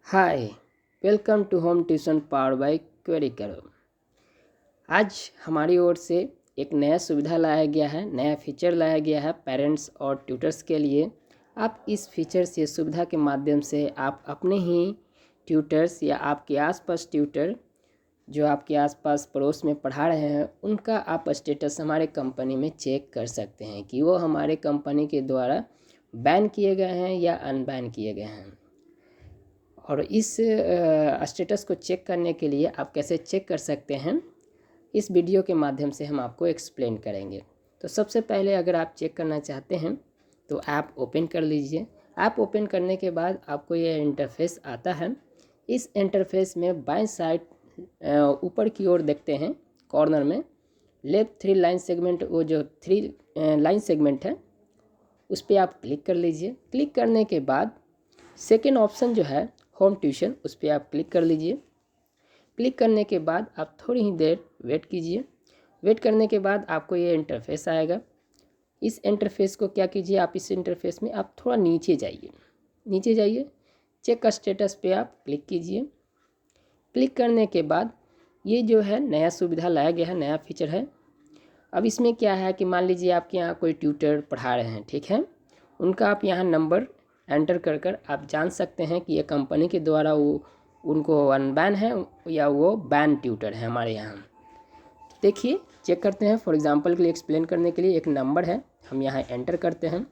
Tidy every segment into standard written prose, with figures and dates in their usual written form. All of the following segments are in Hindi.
Hi, welcome to home tuition power by query करो। आज हमारी ओर से एक नया सुविधा लाया गया है, नया फीचर लाया गया है पेरेंट्स और ट्यूटर्स के लिए। आप इस फीचर से सुविधा के माध्यम से आप अपने ही ट्यूटर्स या आपके आसपास ट्यूटर जो आपके आसपास पड़ोस में पढ़ा रहे हैं उनका आप स्टेटस हमारे कंपनी में चेक कर सकते हैं कि वो हमारे कंपनी के द्वारा बैन किए गए हैं या अनबैन किए गए हैं। और इस स्टेटस को चेक करने के लिए आप कैसे चेक कर सकते हैं, इस वीडियो के माध्यम से हम आपको एक्सप्लेन करेंगे। तो सबसे पहले अगर आप चेक करना चाहते हैं तो ऐप ओपन कर लीजिए। ऐप ओपन करने के बाद आपको ये इंटरफेस आता है। इस इंटरफेस में बाएं साइड ऊपर की ओर देखते हैं कॉर्नर में लेफ्ट 3 लाइन सेगमेंट, वो जो 3 लाइन सेगमेंट है उस पर आप क्लिक कर लीजिए। क्लिक करने के बाद सेकेंड ऑप्शन जो है होम ट्यूशन, उस पर आप क्लिक कर लीजिए। क्लिक करने के बाद आप थोड़ी ही देर वेट कीजिए। वेट करने के बाद आपको ये इंटरफेस आएगा। इस इंटरफेस को क्या कीजिए, आप इस इंटरफेस में आप थोड़ा नीचे जाइए, चेक का स्टेटस पे आप क्लिक कीजिए। क्लिक करने के बाद ये जो है नया सुविधा लाया गया है, नया फीचर है। अब इसमें क्या है कि मान लीजिए आपके यहाँ कोई ट्यूटर पढ़ा रहे हैं, ठीक है, उनका आप यहाँ नंबर एंटर कर आप जान सकते हैं कि ये कंपनी के द्वारा वो उनको अनबैन है या वो बैन ट्यूटर है हमारे यहाँ। देखिए चेक करते हैं। फॉर एग्जांपल के लिए एक्सप्लेन करने के लिए एक नंबर है, हम यहाँ एंटर करते हैं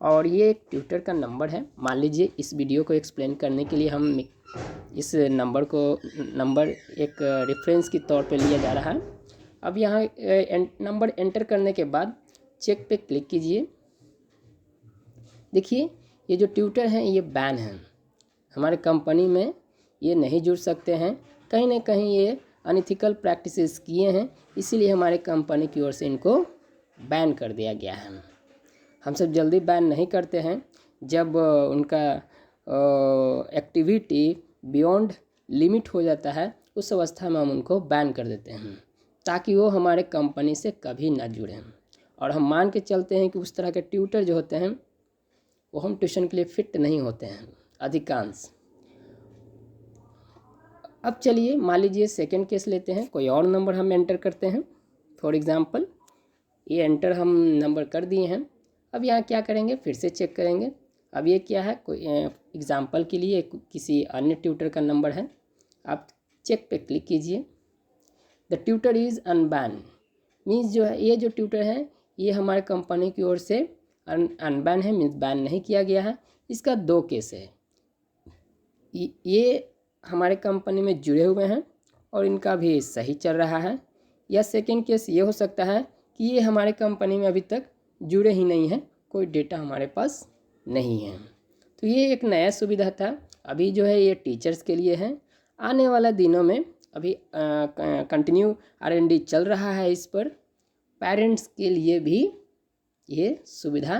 और ये एक ट्यूटर का नंबर है। मान लीजिए इस वीडियो को एक्सप्लेन करने के लिए हम इस नंबर एक रेफरेंस के तौर पे लिया जा रहा है। अब यहाँ नंबर एंटर करने के बाद चेक पे क्लिक कीजिए। देखिए ये जो ट्यूटर हैं ये बैन हैं, हमारे कंपनी में ये नहीं जुड़ सकते हैं। कहीं ना कहीं ये अनइथिकल प्रैक्टिसेस किए हैं, इसीलिए हमारे कंपनी की ओर से इनको बैन कर दिया गया है। हम सब जल्दी बैन नहीं करते हैं, जब उनका एक्टिविटी बियॉन्ड लिमिट हो जाता है उस अवस्था में हम उनको बैन कर देते हैं ताकि वो हमारे कंपनी से कभी ना जुड़ें। और हम मान के चलते हैं कि उस तरह के ट्यूटर जो होते हैं वो होम ट्यूशन के लिए फिट नहीं होते हैं अधिकांश। अब चलिए मान लीजिए सेकेंड केस लेते हैं, कोई और नंबर हम एंटर करते हैं। फॉर एग्जांपल ये एंटर हम नंबर कर दिए हैं। अब यहाँ क्या करेंगे, फिर से चेक करेंगे। अब ये क्या है, कोई एग्जांपल के लिए किसी अन्य ट्यूटर का नंबर है। आप चेक पे क्लिक कीजिए। The tutor is unban, means जो है ये जो ट्यूटर है ये हमारे कंपनी की ओर से अनबैन है, मीन्स बैन नहीं किया गया है। इसका 2 केस है, ये हमारे कंपनी में जुड़े हुए हैं और इनका भी सही चल रहा है। या सेकेंड केस ये हो सकता है कि ये हमारे कंपनी में अभी तक जुड़े ही नहीं हैं, कोई डेटा हमारे पास नहीं है। तो ये एक नया सुविधा था, अभी जो है ये टीचर्स के लिए है। आने वाला दिनों में अभी कंटिन्यू R&D चल रहा है इस पर। पेरेंट्स के लिए भी ये सुविधा,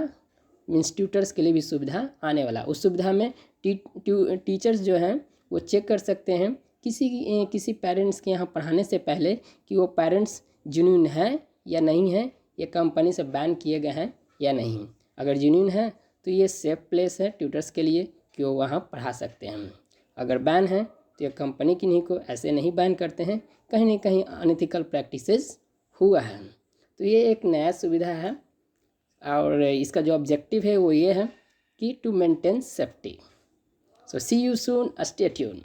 मीन्स ट्यूटर्स के लिए भी सुविधा आने वाला। उस सुविधा में टीचर्स जो हैं वो चेक कर सकते हैं किसी पेरेंट्स के यहाँ पढ़ाने से पहले कि वो पेरेंट्स जेन्युइन है या नहीं है, ये कंपनी से बैन किए गए हैं या नहीं। अगर जेन्युइन है तो ये सेफ प्लेस है ट्यूटर्स के लिए कि वो वहाँ पढ़ा सकते हैं। अगर बैन है तो ये कंपनी किन्हीं को ऐसे नहीं बैन करते हैं, कहीं ना कहीं अनइथिकल प्रैक्टिसेस हुआ है। तो ये एक नया सुविधा है और इसका जो ऑब्जेक्टिव है वो ये है कि to maintain safety. So see you soon, stay tune.